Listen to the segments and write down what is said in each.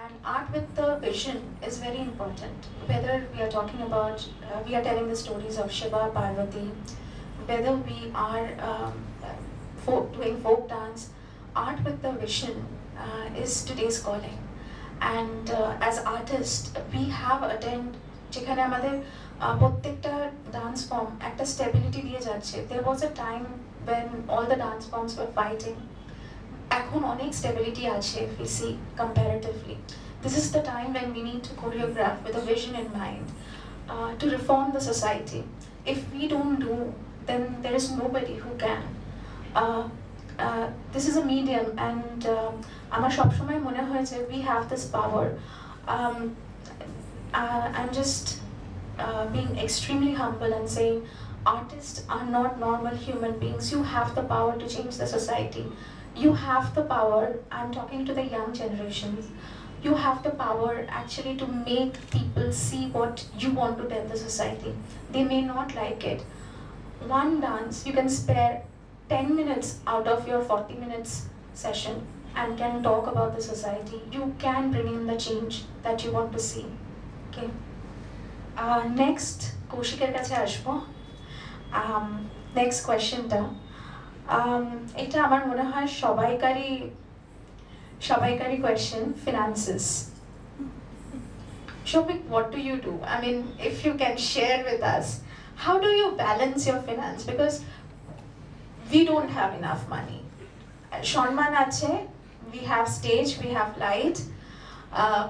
And art with the vision is very important. Whether we are talking about, we are telling the stories of Shiva, Parvati, whether we are doing folk dance, art with the vision is today's calling. And as artists, we have attained যেখানে আমাদের প্রত্যেকটা dance form একটা stability দিয়ে যাচ্ছে. There was a time when all the dance forms were fighting. এখন অনেক stability আছে if we see comparatively. This is the time when we need to choreograph with a vision in mind to reform the society. If we don't do, then there is nobody who can. This is a medium, and আমার সবসময় মনে হয় যে we have this power. I'm just being extremely humble and saying artists are not normal human beings. You have the power to change the society. You have the power, I'm talking to the young generations, you have the power actually to make people see what you want to tell the society. They may not like it. One dance, you can spare 10 minutes out of your 40 minutes session and can talk about the society. You can bring in the change that you want to see. Okay. Next, Kaushikar kache ashbo. Next question ta. এটা আমার মনে হয় সবাইকারই question, finances. Souvik, what do you do? I mean, if you can share with us, how do you balance your finance? Because we don't have enough money. সম্মান আছে, we have stage, we have light.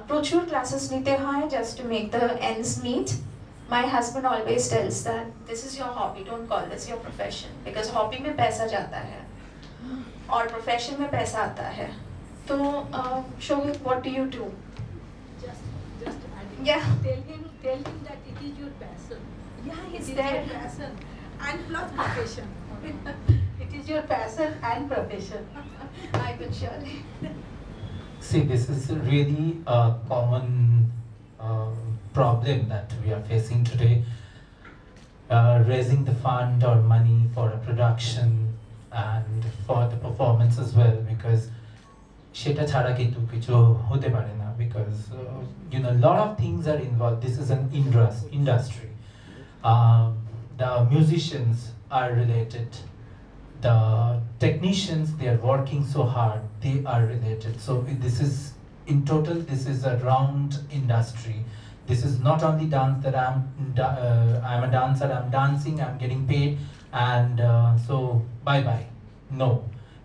প্রচুর classes নিতে হয় just to make the ends meet. My husband always tells that this is your hobby, don't call this your profession, because hobby में पैसा जाता है और profession में पैसा आता है. तो Souvik, what do you do? Just adding. Yeah. Tell him that it is your passion. Yeah, it's It there. is your passion and plus profession. It is your passion and profession. I will surely. See, this is really a common problem that we are facing today. Raising the fund or money for a production and for the performance as well, because সেটা ছাড়া কিন্তু কিছু হতে পারে না, because you know, a lot of things are involved. This is an industry. The musicians are related, the technicians, they are working so hard, they are related. So this is, in total, this is a round industry. This is not only dance that I'm a dancer, I'm dancing, I'm getting paid, and so bye bye. No,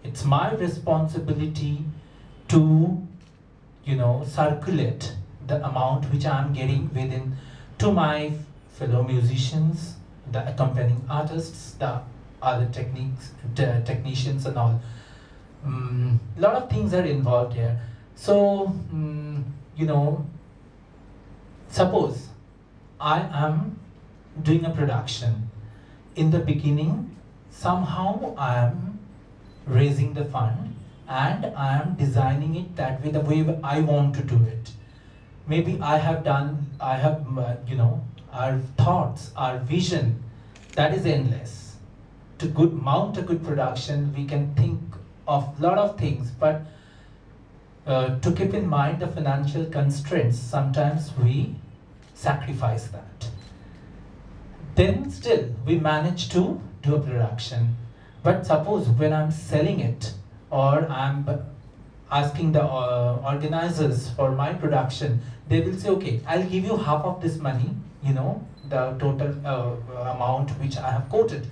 it's my responsibility to, you know, circulate the amount which I'm getting within to my fellow musicians, the accompanying artists, the other technicians and all. Lot of things are involved here. So you know, suppose I am doing a production. In the beginning, somehow I am raising the fund and I am designing it that way, the way I want to do it. Maybe I have you know, our thoughts, our vision, that is endless. To mount a good production, we can think of a lot of things, but to keep in mind the financial constraints, sometimes we sacrifice that. Then still we manage to do a production. But suppose when I'm selling it, or I'm asking the organizers for my production, they will say, okay, I'll give you half of this money, you know, the total amount which I have quoted.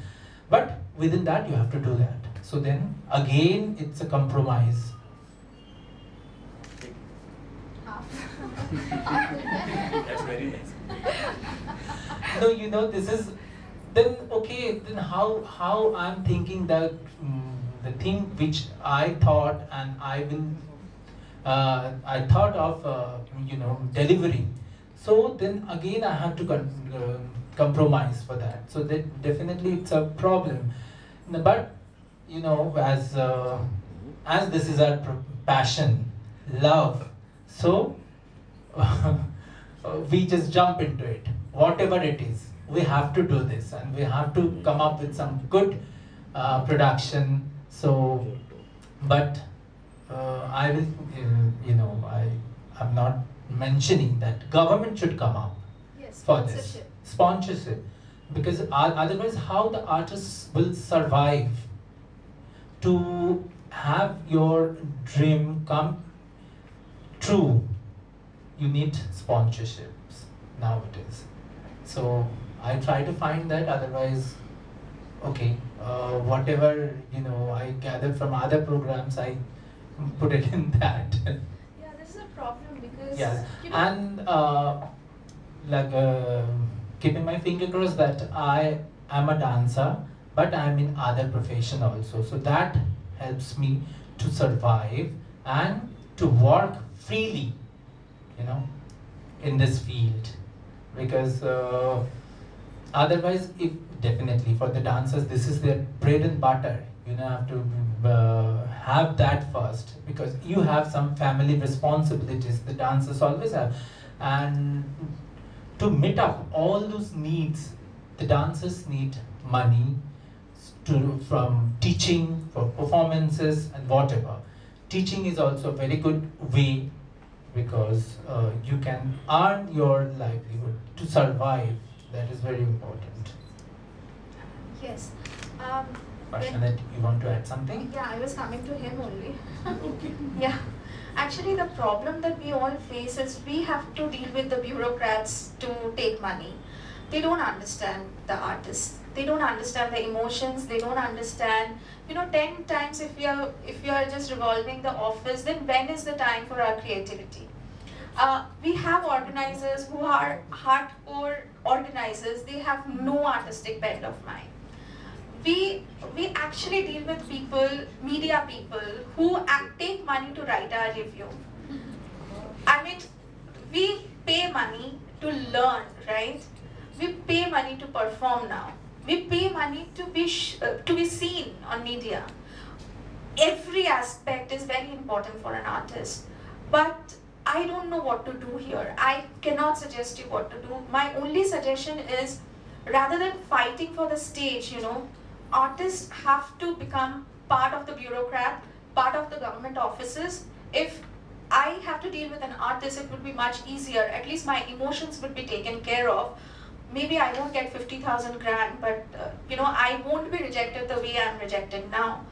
But within that, you have to do that. So then again, it's a compromise. That's very nice. No, you know, this is, then okay, then how I'm thinking that the thing which I thought and I thought of you know, delivering. So then again I have to compromise for that. So that definitely it's a problem. But you know, as this is our passion, love, so we just jump into it. Whatever it is, we have to do this, and we have to come up with some good production. So, but I will, you know, I'm not mentioning that government should come up Yes, for this sponsorship, because otherwise how the artists will survive to have your dream come true. You need sponsorships nowadays. So I try to find that, otherwise, okay, whatever I gather from other programs, I put it in that. Yeah, this is a problem because Yes, you know, and keeping my finger crossed that I am a dancer, but I'm in other profession also. So that helps me to survive and to work freely, in this field. Because otherwise, if definitely for the dancers, this is their bread and butter. You have to have that first, because you have some family responsibilities. The dancers always have, and to meet up all those needs, the dancers need money from teaching, for performances and whatever. Teaching is also a very good way, because you can earn your livelihood to survive. That is very important. yes. Parshwanath, you want to add something? Yeah, I was coming to him only. Yeah. Actually, the problem that we all face is we have to deal with the bureaucrats to take money. They don't understand the artists. They don't understand the emotions. They don't understand. 10 times if you are just revolving the office, then when is the time for our creativity? We have organizers who are hardcore organizers. They have no artistic bent of mind. We actually deal with people, media people, who take money to write our review. I mean, we pay money to learn, right? We pay money to perform now. We pay money to be seen on media. Every aspect is very important for an artist, but I don't know what to do here. I cannot suggest you what to do. My only suggestion is, rather than fighting for the stage, artists have to become part of the bureaucrat, part of the government offices. If I have to deal with an artist, it would be much easier. At least my emotions would be taken care of. Maybe I won't get 50,000 grand, but I won't be rejected the way I'm rejected now.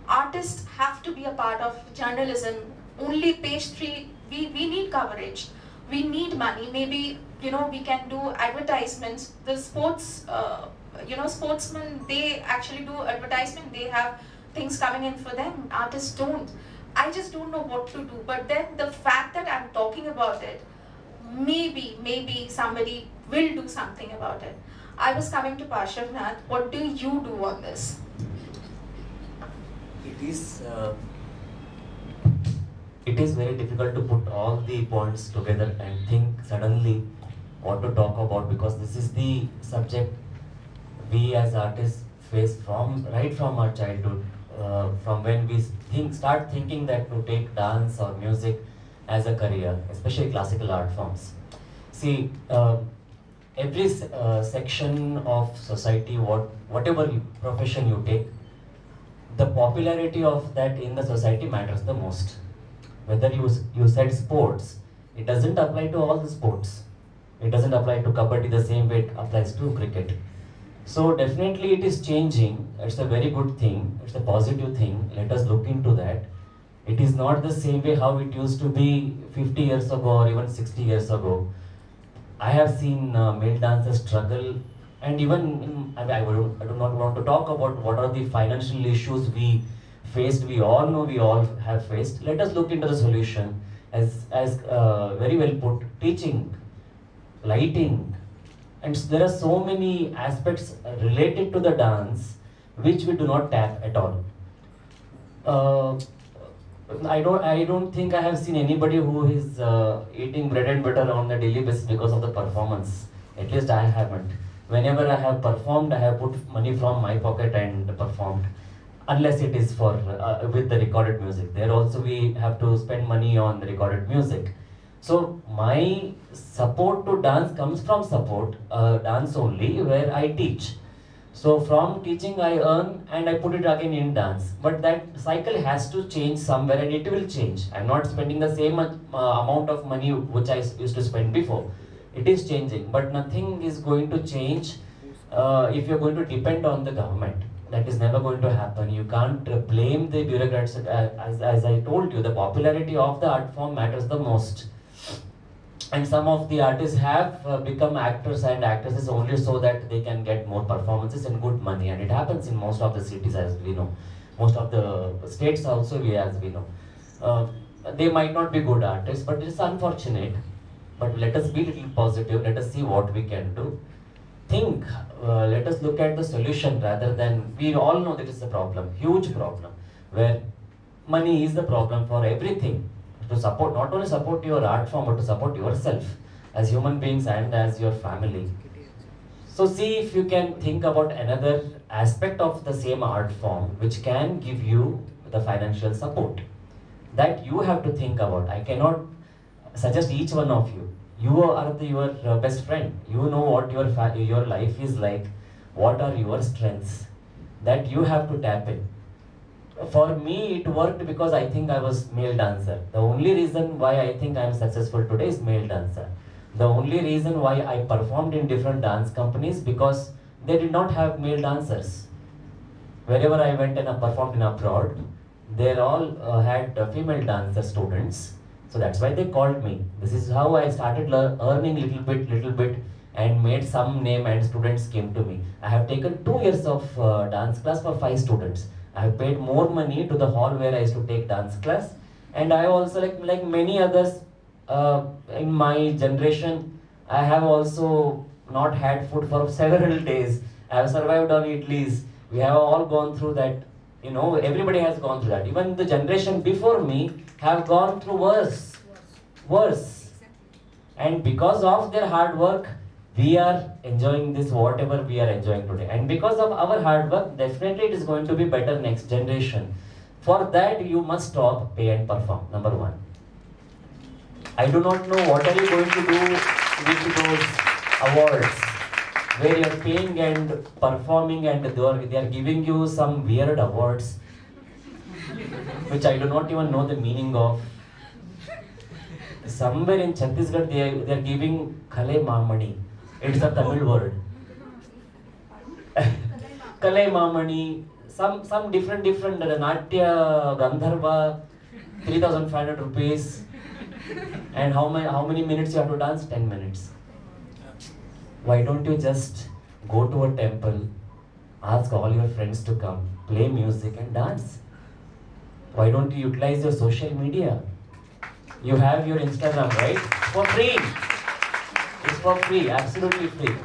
Artists have to be a part of journalism. Only page 3, we need coverage. We need money. Maybe, we can do advertisements. The sports, sportsmen, they actually do advertisement. They have things coming in for them. Artists don't. I just don't know what to do. But then the fact that I'm talking about it, maybe somebody will do something about it. I was coming to Parshwanath. What do you do on this? It is very difficult to put all the points together and think suddenly what to talk about, because this is the subject we as artists face right from our childhood, from when we start thinking that to take dance or music as a career, especially classical art forms. See, every section of society, whatever profession you take, the popularity of that in the society matters the most. Whether you said sports, it doesn't apply to all the sports. It doesn't apply to kabaddi the same way it applies to cricket. So definitely it is changing. It's a very good thing. It's a positive thing. Let us look into that. It is not the same way how it used to be 50 years ago or even 60 years ago. I have seen male dancers struggle, and even I do not want to talk about what are the financial issues we faced. We all know, we all have faced. Let us look into the solution. As very well put, teaching, lighting, and there are so many aspects related to the dance which we do not tap at all. I don't think I have seen anybody who is eating bread and butter on a daily basis because of the performance. At least I haven't. Whenever I have performed, I have put money from my pocket and performed. Unless it is for with the recorded music. There also we have to spend money on the recorded music. So my support to dance comes from dance only, where I teach. So from teaching I earn and I put it again in dance. But that cycle has to change somewhere and it will change. I'm not spending the same amount of money which I used to spend before. It is changing, but nothing is going to change if you're going to depend on the government. That is never going to happen. You can't blame the bureaucrats. As I told you, the popularity of the art form matters the most. And some of the artists have become actors and actresses only so that they can get more performances and good money. And it happens in most of the cities, as we know. Most of the states also, as we know. They might not be good artists, but it's unfortunate. But let us be a little positive. Let us see what we can do. Think, let us look at the solution rather than, we all know that it's a problem, huge problem, where money is the problem for everything. To support, not only support your art form, but to support yourself as human beings and as your family. So see if you can think about another aspect of the same art form which can give you the financial support. That you have to think about. I cannot suggest each one of you. You are your best friend. You know what your life is like. What are your strengths? That you have to tap in. For me, it worked because I think I was male dancer. The only reason why I think I am successful today is male dancer. The only reason why I performed in different dance companies because they did not have male dancers. Wherever I went and I performed in abroad, they all had female dancer students. So that's why they called me. This is how I started earning little bit and made some name and students came to me. I have taken 2 years of dance class for 5 students. I have paid more money to the hall where I used to take dance class. And I also, like many others in my generation, I have also not had food for several days. I have survived on idlis. We have all gone through that. You know, everybody has gone through that. Even the generation before me have gone through worse. And because of their hard work, we are enjoying this, whatever we are enjoying today. And because of our hard work, definitely it is going to be better next generation. For that, you must stop, pay and perform, number 1. I do not know what are you going to do with those awards, where you are paying and performing and they are giving you some weird awards, which I do not even know the meaning of. Somewhere in Chhattisgarh, they are giving Khale Mamani. It's a Tamil word. Kalai Mamani, some different Natya Gandharva, 3,500 rupees. And how many minutes you have to dance? 10 minutes. Why don't you just go to a temple, ask all your friends to come, play music and dance? Why don't you utilize your social media? You have your Instagram, right? For free. It's for free, absolutely free.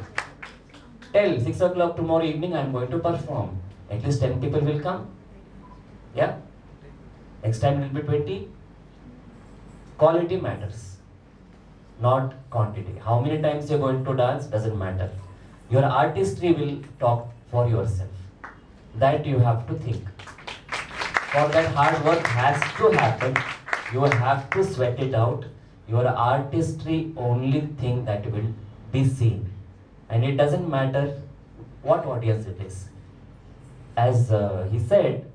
Tell 6 o'clock tomorrow evening I am going to perform. At least 10 people will come. Yeah? Next time it will be 20. Quality matters, not quantity. How many times you are going to dance doesn't matter. Your artistry will talk for yourself. That you have to think. For that hard work has to happen. You have to sweat it out. Your artistry only thing that will be seen. And it doesn't matter what audience it is. As he said,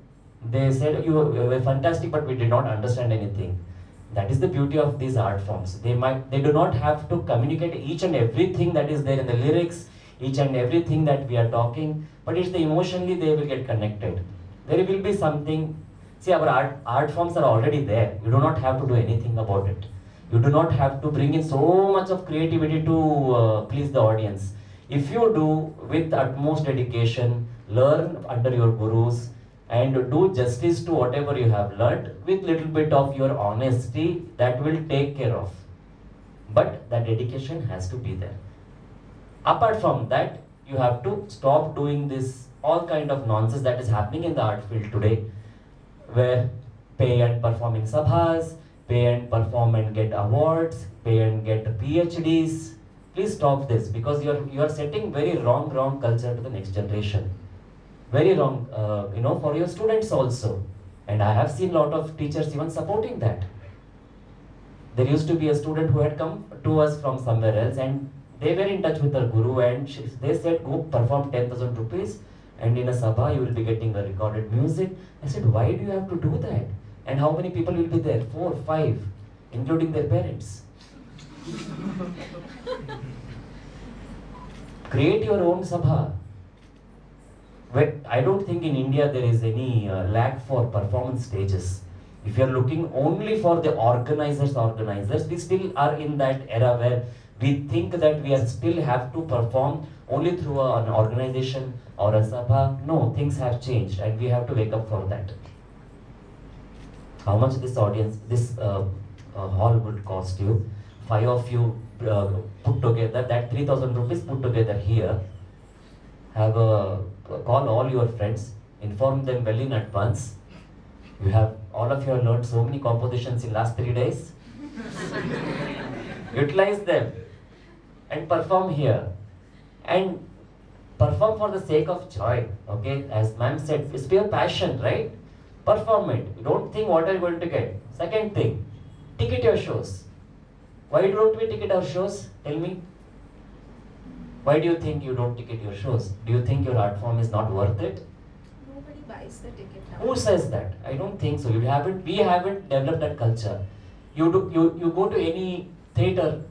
they said, you were fantastic, but we did not understand anything. That is the beauty of these art forms. They do not have to communicate each and everything that is there in the lyrics, each and everything that we are talking, but it's the emotionally they will get connected. There will be something. See, our art forms are already there. You do not have to do anything about it. You do not have to bring in so much of creativity to please the audience. If you do with utmost dedication, learn under your gurus, and do justice to whatever you have learned with little bit of your honesty, that will take care of. But that dedication has to be there. Apart from that, you have to stop doing this all kind of nonsense that is happening in the art field today, where pay and perform in sabhas, pay and perform and get awards, pay and get PhDs. Please stop this, because you are setting very wrong culture to the next generation. Very wrong, for your students also. And I have seen a lot of teachers even supporting that. There used to be a student who had come to us from somewhere else, and They were in touch with their guru and they said, go perform 10,000 rupees and in a sabha you will be getting a recorded music. I said, why do you have to do that? And how many people will be there? 4, 5, including their parents. Create your own sabha. I don't think in India there is any lack for performance stages. If you are looking only for the organizers, we still are in that era where we think that we are still have to perform only through an organization or a sabha. No, things have changed and we have to wake up for that. How much this audience, this hall would cost you? 5 of you put together, that 3,000 rupees put together here. Have a call all your friends, inform them well in advance. You have, all of you have learned so many compositions in last 3 days. Utilize them and perform here. And perform for the sake of joy, okay? As ma'am said, it's your passion, right? Perform it. Don't think what are you going to get. Second thing, ticket your shows. Why don't we ticket our shows? Tell me. Why do you think you don't ticket your shows? Do you think your art form is not worth it? Nobody buys the ticket now. Who says that? I don't think so. We haven't developed that culture. You go to any theatre,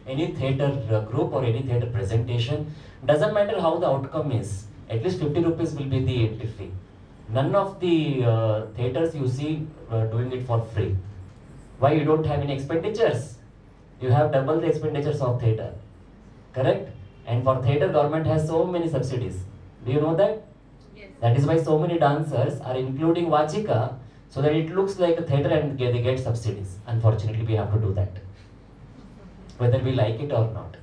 any theatre group or any theatre presentation. Doesn't matter how the outcome is. At least 50 rupees will be the entry fee. None of the theatres you see doing it for free. Why you don't have any expenditures? You have double the expenditures of theatre. Correct? And for theatre, government has so many subsidies. Do you know that? Yes. That is why so many dancers are including Vachika, so that it looks like a theatre and they get subsidies. Unfortunately, we have to do that. Whether we like it or not.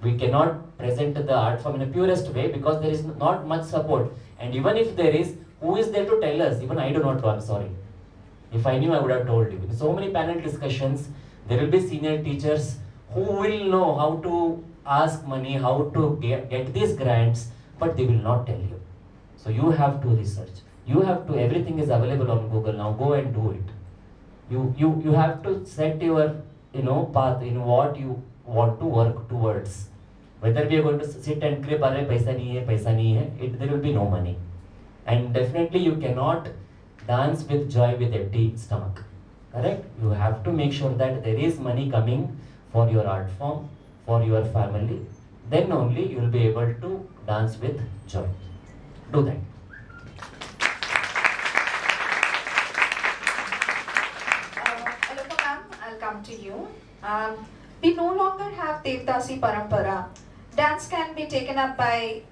We cannot present the art form in a purest way because there is not much support. And even if there is, who is there to tell us? Even I do not know, I'm sorry. If I knew, I would have told you. In so many panel discussions, there will be senior teachers who will know how to ask money, how to get these grants, but they will not tell you. So you have to research. You have to, everything is available on Google now, go and do it. You have to set your path in what you want to work towards. Whether we are going to sit and crib, arre paisa nahi hai, there will be no money. And definitely you cannot dance with joy with empty stomach. Correct? You have to make sure that there is money coming for your art form, for your family. Then only you will be able to dance with joy. Do that. Aloka ma'am, I'll come to you. We no longer have Devdasi Parampara. Dance can be taken up by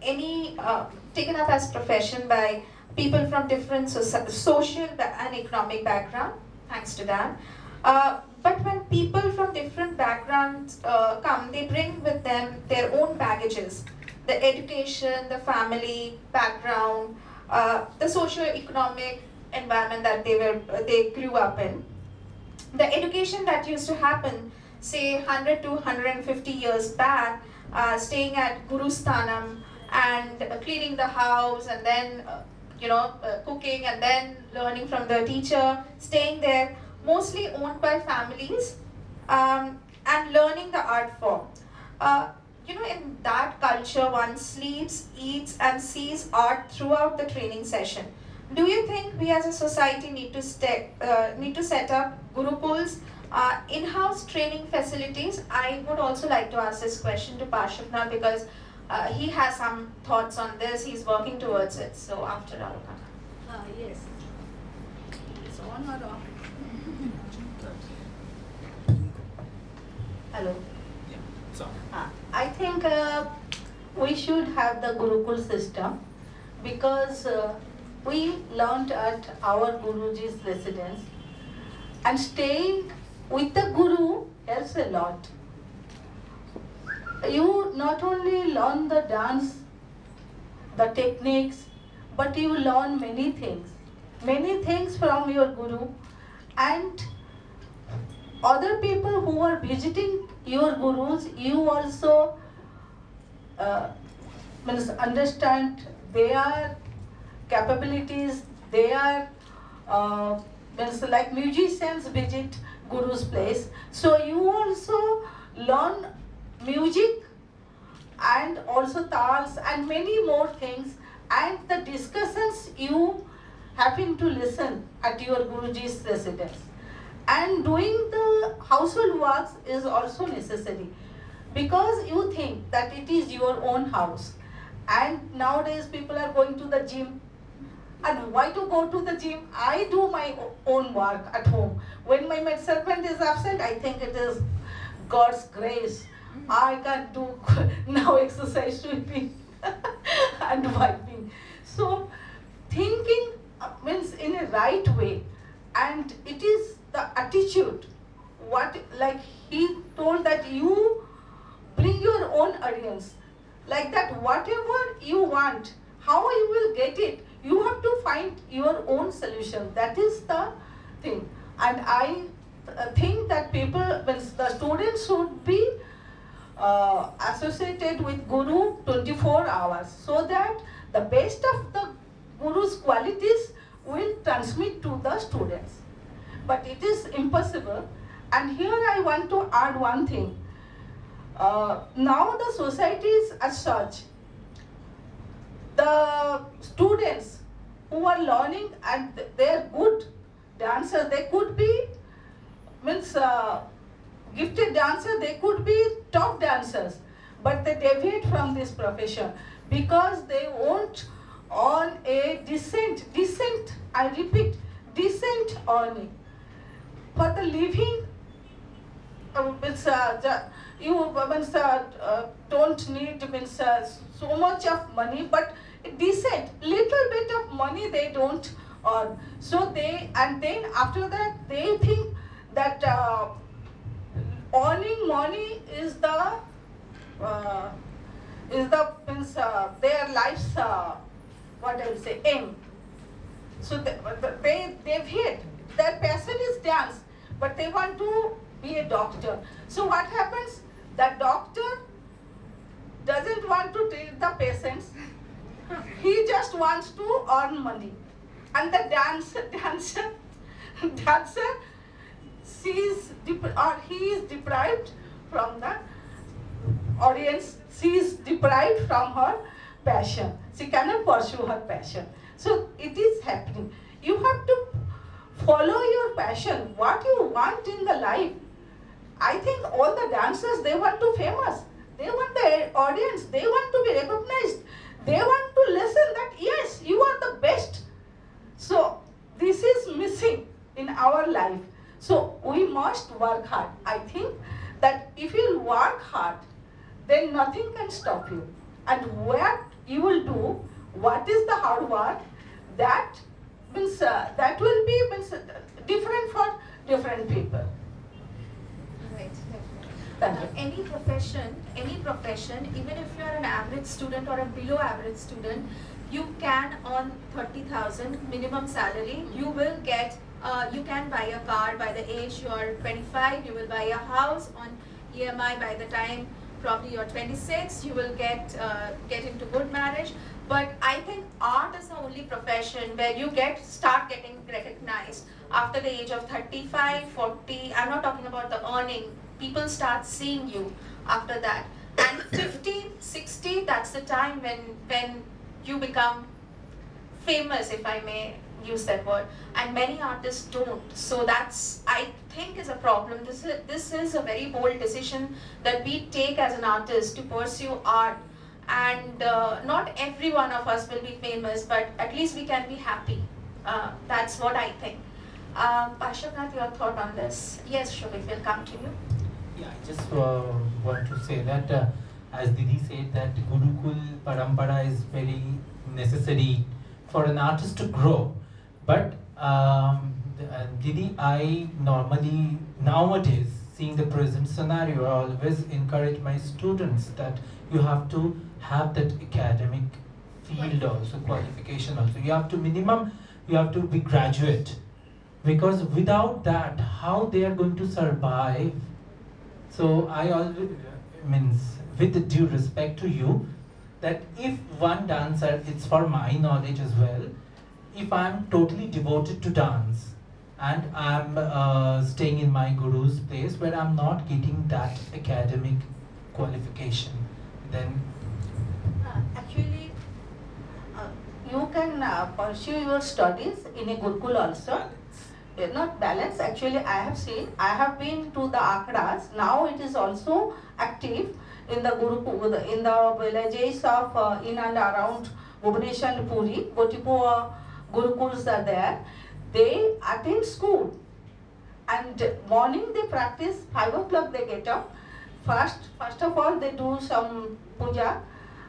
taken up as profession by people from different social and economic background, thanks to that. But when people from different backgrounds come, they bring with them their own baggages, the education, the family background, the socio-economic environment that they grew up in. The education that used to happen, say 100 to 150 years back, staying at Guru Sthanam and cleaning the house and then cooking and then learning from the teacher, staying there, mostly owned by families, and learning the art form. In that culture, one sleeps, eats, and sees art throughout the training session. Do you think we as a society need to set up gurukuls, in-house training facilities? I would also like to ask this question to Parshwanath because he has some thoughts on this. He's working towards it. So after Aloka. Yes. It's on or off? Hello. Yeah, so. I think we should have the Gurukul system because we learned at our Guruji's residence, and staying with the Guru helps a lot. You not only learn the dance, the techniques, but you learn many things from your Guru, and other people who are visiting your Gurus, you also understand their capabilities, their like musicians visit Guru's place, so you also learn music and also tals and many more things, and the discussions you happen to listen at your Guruji's residence. And doing the household works is also necessary because you think that it is your own house. And nowadays people are going to the gym. And why to go to the gym? I do my own work at home. When my maid servant is absent, I think it is God's grace. I can do now exercise sweeping and wiping. So thinking means in a right way, and it is the attitude. What, like he told that you bring your own audience, like that whatever you want, how you will get it, you have to find your own solution. That is the thing. And I think that people, the students should be associated with Guru 24 hours, so that the best of the Guru's qualities will transmit to the students. But it is impossible. And here I want to add one thing. Now the society is as such. The students who are learning and they are good dancers, they could be gifted dancer, they could be top dancers, but they deviate from this profession because they won't earn a decent, I repeat, decent earning. For the living, you don't need so much of money, but decent, little bit of money they don't earn. So they, and then after that they think that earning money is their life's what I will say aim. So they've hit, their passion is dance, but they want to be a doctor. So what happens? The doctor doesn't want to treat the patients. He just wants to earn money. And the dancer sees, or he is deprived from the audience. She is deprived from her passion. She cannot pursue her passion. So it is happening. You have to follow your passion, what you want in the life. I think all the dancers, they want to famous. They want the audience. They want to be recognized. They want to listen that yes, you are the best. So this is missing in our life. So we must work hard. I think that if you work hard, then nothing can stop you. And what you will do, what is the hard work, that means that will be different for different people. Right. Thank you. Any profession, even if you are an average student or a below average student, you can earn 30,000 minimum salary. You will get, you can buy a car by the age you are 25. You will buy a house on EMI by the time probably you're 26. You will get into good marriage. But I think art is the only profession where you start getting recognized after the age of 35, 40. I'm not talking about the earning. People start seeing you after that. And 50, 60, that's the time when you become famous, if I may use that word. And many artists don't. So that's, I think, is a problem. This is a very bold decision that we take as an artist to pursue art. And not every one of us will be famous, but at least we can be happy. That's what I think. Parshwanath, your thought on this? Yes, Souvik, we'll come to you. Yeah, I just want to say that as Didi said, that Gurukul Parampara is very necessary for an artist to grow. But Didi, I normally, nowadays, seeing the present scenario, I always encourage my students that you have to have that academic field also, qualification also. You have to minimum, you have to be graduate. Because without that, how they are going to survive? So I always, with due respect to you, that if one dancer, it's for my knowledge as well, if I'm totally devoted to dance and I'm staying in my guru's place where I'm not getting that academic qualification, then Actually, you can pursue your studies in a Gurukul also. Not balance. Actually, I have seen. I have been to the Akras. Now it is also active in the Gurukul, in the villages of in and around Bhubaneswar and Puri. Gotipu Gurukuls are there. They attend school, and morning they practice. 5 o'clock they get up. First of all, they do some puja,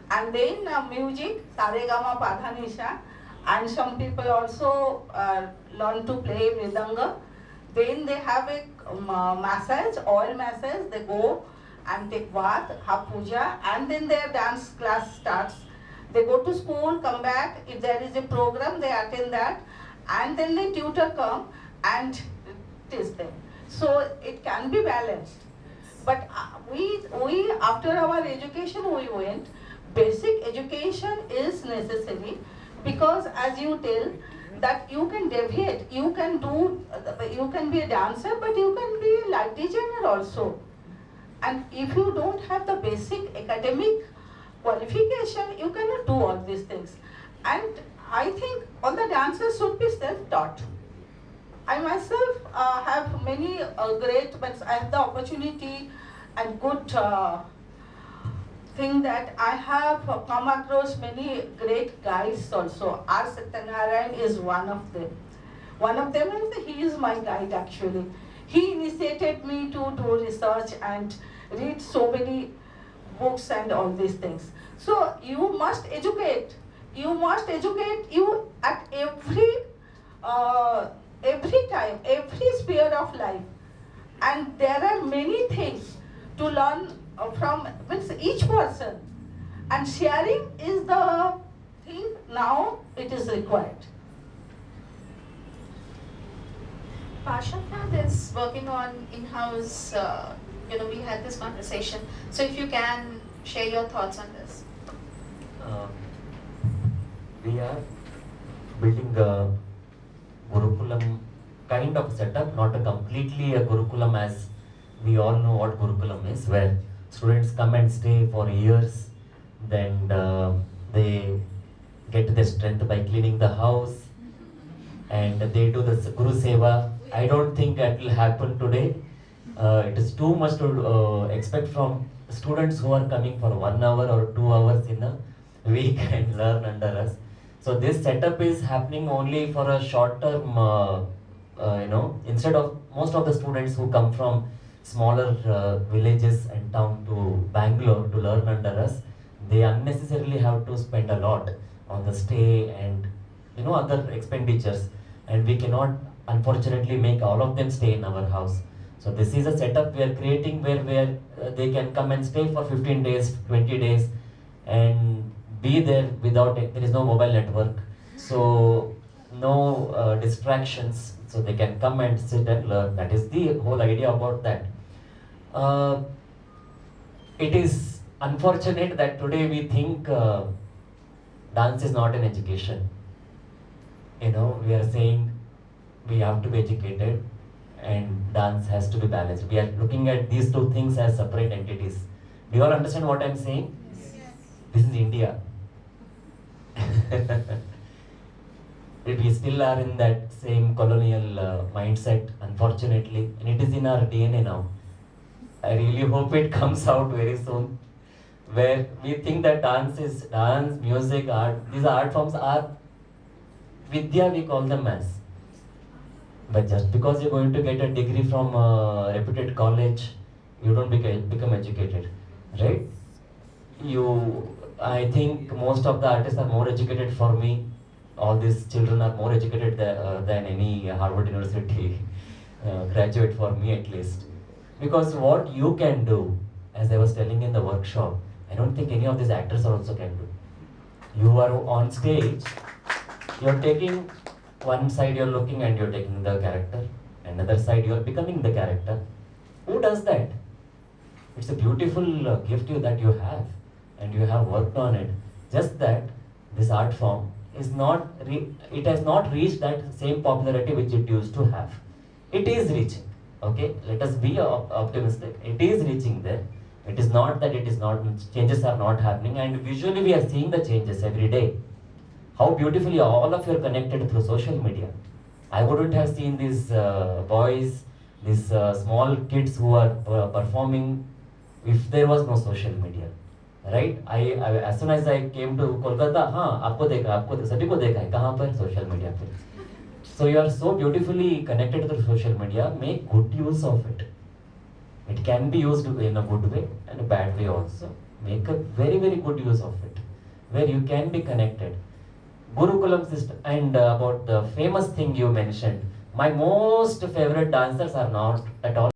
and then music, saregama padhanisha, and some people also learn to play mridanga. Then they have a massage, oil massage. They go and take bath, have puja, and then their dance class starts. They go to school, come back. If there is a program, they attend that, and then the tutor come and teach them. So it can be balanced. But we after our education we went. Basic education is necessary, because as you tell that you can deviate, you can be a dancer, but you can be a light designer also. And if you don't have the basic academic qualification, you cannot do all these things. And I think all the dancers should be self-taught. I myself have many great, but I have the opportunity and good thing that I have come across many great guides also. R. Satyanarayan is one of them. One of them, and he is my guide actually. He initiated me to do research and read so many books and all these things. So you must educate. You must educate you at every time, every sphere of life. And there are many things to learn from each person. And sharing is the thing now it is required. Parshwanath is working on in-house, we had this conversation. So if you can share your thoughts on this. We are building a Gurukulam kind of setup, not a completely a Gurukulam as we all know what Gurukulam is, where students come and stay for years, then they get their strength by cleaning the house, and they do the Guru Seva. I don't think that will happen today. It is too much to expect from students who are coming for 1 hour or 2 hours in a week and learn under us. So this setup is happening only for a short term, instead of most of the students who come from smaller villages and town to Bangalore to learn under us, they unnecessarily have to spend a lot on the stay and other expenditures, and we cannot unfortunately make all of them stay in our house. So this is a setup we are creating where they can come and stay for 15 days, 20 days and be there without there is no mobile network, so no distractions, so they can come and sit and learn. That is the whole idea about that. It is unfortunate that today we think dance is not an education. We are saying we have to be educated and dance has to be balanced. We are looking at these two things as separate entities. Do you all understand what I am saying? Yes. This is India. We still are in that same colonial mindset, unfortunately, and it is in our DNA now. I really hope it comes out very soon, where we think that dance, music, art, these art forms are Vidya, we call them as. But just because you're going to get a degree from a reputed college, you don't become educated, right? I think most of the artists are more educated for me. All these children are more educated than any Harvard University graduate for me at least. Because what you can do, as I was telling in the workshop, I don't think any of these actors also can do. You are on stage, you're taking one side you're looking and you're taking the character, another side you're becoming the character. Who does that? It's a beautiful gift that you have, and you have worked on it. Just that this art form is it has not reached that same popularity which it used to have. It is reaching. Okay, let us be optimistic. It is reaching there. It is not that it is not, changes are not happening, and visually we are seeing the changes every day. How beautifully all of you are connected through social media. I wouldn't have seen these boys, these small kids who are performing if there was no social media, right? I as soon as I came to Kolkata, हाँ आपको देखा सभी को देखा है कहाँ पर social media पे. So you are so beautifully connected to social media. Make good use of it. It can be used in a good way and a bad way also. Make a very good use of it, where you can be connected. Gurukulam system, and about the famous thing you mentioned, my most favorite dancers are not at all